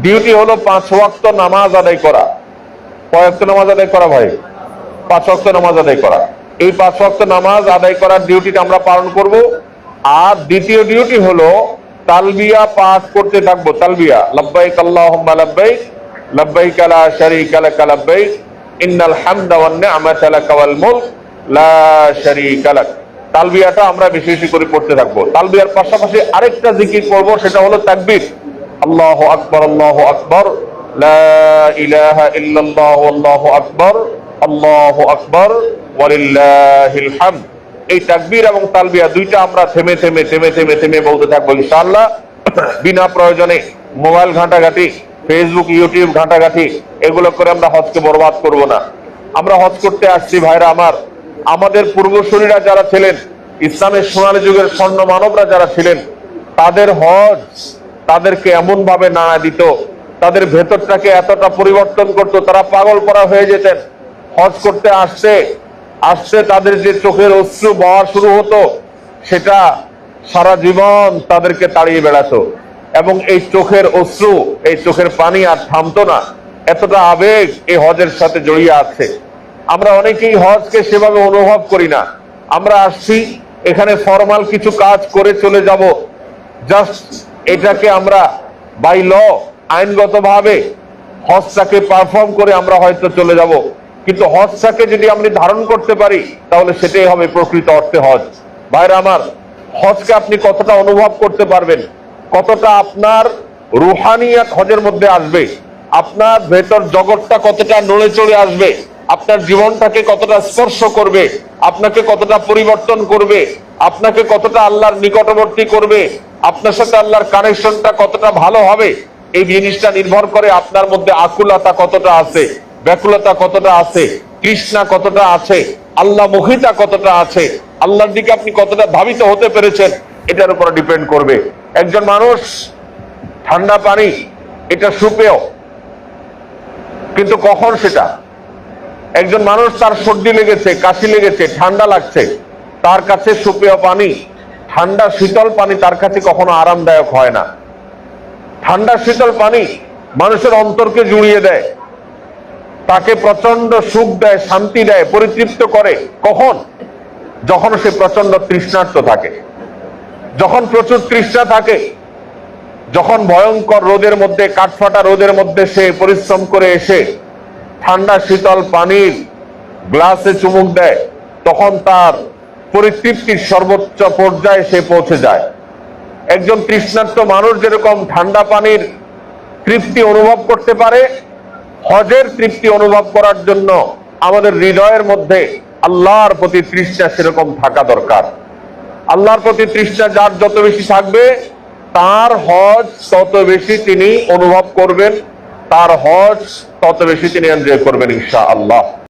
Duty হলো 5 ওয়াক্ত নামাজ আদায় করা। কয় ওয়াক্ত নামাজ আদায় করা ভাই? 5 ওয়াক্ত নামাজ আদায় করা। এই 5 ওয়াক্ত নামাজ আদায় করার ডিউটিটা আমরা পালন করব। আর দ্বিতীয় ডিউটি হলো তালবিয়া পাঠ করতে থাকবো। তালবিয়া, লাব্বাইক আল্লাহুম্মা লাব্বাইক, লাব্বাইক লা শারীকা লাক লাব্বাইক, ইন্নাল হামদা ওয়ান নি'মাতা লাক ওয়াল মুলক লা শারীকা লাক। তালবিয়াটা আমরা বেশি বেশি করে পড়তে থাকবো। তালবিয়ার পাশাপাশি আরেকটা জিকির করব, সেটা হলো তাকবীর। আল্লাহু আকবার, আল্লাহু আকবার, লা ইলাহা ইল্লাল্লাহু আল্লাহু আকবার, আল্লাহু আকবার ওয়ালিল্লাহিল হামদ। এই তাকবীর এবং তালবিয়া দুইটা আমরা থেমে থেমে থেমে থেমে থেমে বলতে থাকবো ইনশাআল্লাহ। বিনা প্রয়োজনে মোবাইল ঘাঁটাঘাঁটি, ফেসবুক, ইউটিউব ঘাঁটাঘাঁটি এগুলো করে আমরা হজকে বরবাদ করব না। আমরা হজ করতে আসছি ভাইরা আমার। আমাদের পূর্বসূরীরা যারা ছিলেন, ইসলামের সোনালী যুগের স্বর্ণ মানবরা যারা ছিলেন, তাদের হজ তাদেরকে এমন ভাবে নাড়া দিত, তাদের ভেতরটাকে এতটা পরিবর্তন করত, তারা পাগল করা হয়ে যেতেন। হজ করতে আসতে আসতে তাদের যে চোখের অশ্রু বওয়া শুরু হতো, সেটা সারা জীবন তাদেরকে তাড়িয়ে বেড়াতো। এবং এই চোখের অশ্রু, এই চোখের পানি আর থামতো না। এতটা আবেগ এই হজের সাথে জড়িয়ে আছে। আমরা অনেকেই হজকে সেভাবে অনুভব করি না। আমরা আসছি এখানে ফরমাল কিছু কাজ করে চলে যাব, জাস্ট এটাকে আমরা বাই ল, আইনগতভাবে হজটাকে পারফর্ম করে আমরা হয়তো চলে যাব। কিন্তু হজটাকে যদি আমরা ধারণ করতে পারি, তাহলে সেটাই হবে প্রকৃত অর্থে হজ। ভাইরা আমার, হজকে আপনি কতটা অনুভব করতে পারবেন, কতটা আপনার রুহানিয়াত হজের মধ্যে আসবে, আপনার ভেতর জগৎটা কতটা নড়ে চড়ে আসবে, আপনার জীবনটাকে কতটা স্পর্শ করবে, আপনাকে কতটা পরিবর্তন করবে, আপনাকে কতটা আল্লাহর নিকটবর্তী করবে, আপনার সাথে আল্লাহর কানেকশনটা কতটা ভালো হবে, এই জিনিসটা নির্ভর করে আপনার মধ্যে আকুলতা কতটা আছে, ব্যাকুলতা কতটা আছে, তৃষ্ণা কতটা আছে, আল্লাহ মুখিতা কতটা আছে, আল্লাহর দিকে আপনি কতটা ধাবিত হতে পেরেছেন, এটার উপর ডিপেন্ড করবে। একজন মানুষ ঠান্ডা পানি, এটা সুপেয়, কিন্তু কখন সেটা? একজন মানুষ, তার সর্দি লেগেছে, কাশি লেগেছে, ঠান্ডা লাগছে, তার কাছে সুপেয় পানি, ঠান্ডা শীতল পানি তার কাছে কখনো আরামদায়ক হয় না। ঠান্ডা শীতল পানি মানুষের অন্তরকে জুড়িয়ে দেয়, তাকে প্রচন্ড সুখ দেয়, শান্তি দেয়, পরিতৃপ্ত করে। কখন? যখন সে প্রচন্ড তৃষ্ণার্ত থাকে, যখন প্রচুর তৃষ্ণা থাকে, যখন ভয়ঙ্কর রোদের মধ্যে, কাঠফাটা রোদের মধ্যে সে পরিশ্রম করে এসে ঠান্ডা শীতল পানির গ্লাসে চুমুক দেয়, তখন তার পরিতৃপ্তির সর্বোচ্চ পর্যায়ে সে পৌঁছে যায়। একজন তৃষ্ণার্ত মানুষ যেরকম ঠান্ডা পানির তৃপ্তি অনুভব করতে পারে, হজের তৃপ্তি অনুভব করার জন্য আমাদের হৃদয়ের মধ্যে আল্লাহর প্রতি তৃষ্ণা সেরকম থাকা দরকার। আল্লাহর প্রতি তৃষ্ণা যার যত বেশি থাকবে, তার হজ তত বেশি তিনি অনুভব করবেন, তার হজ তত বেশি তিনি এনজয় করবেন ইনশাআল্লাহ।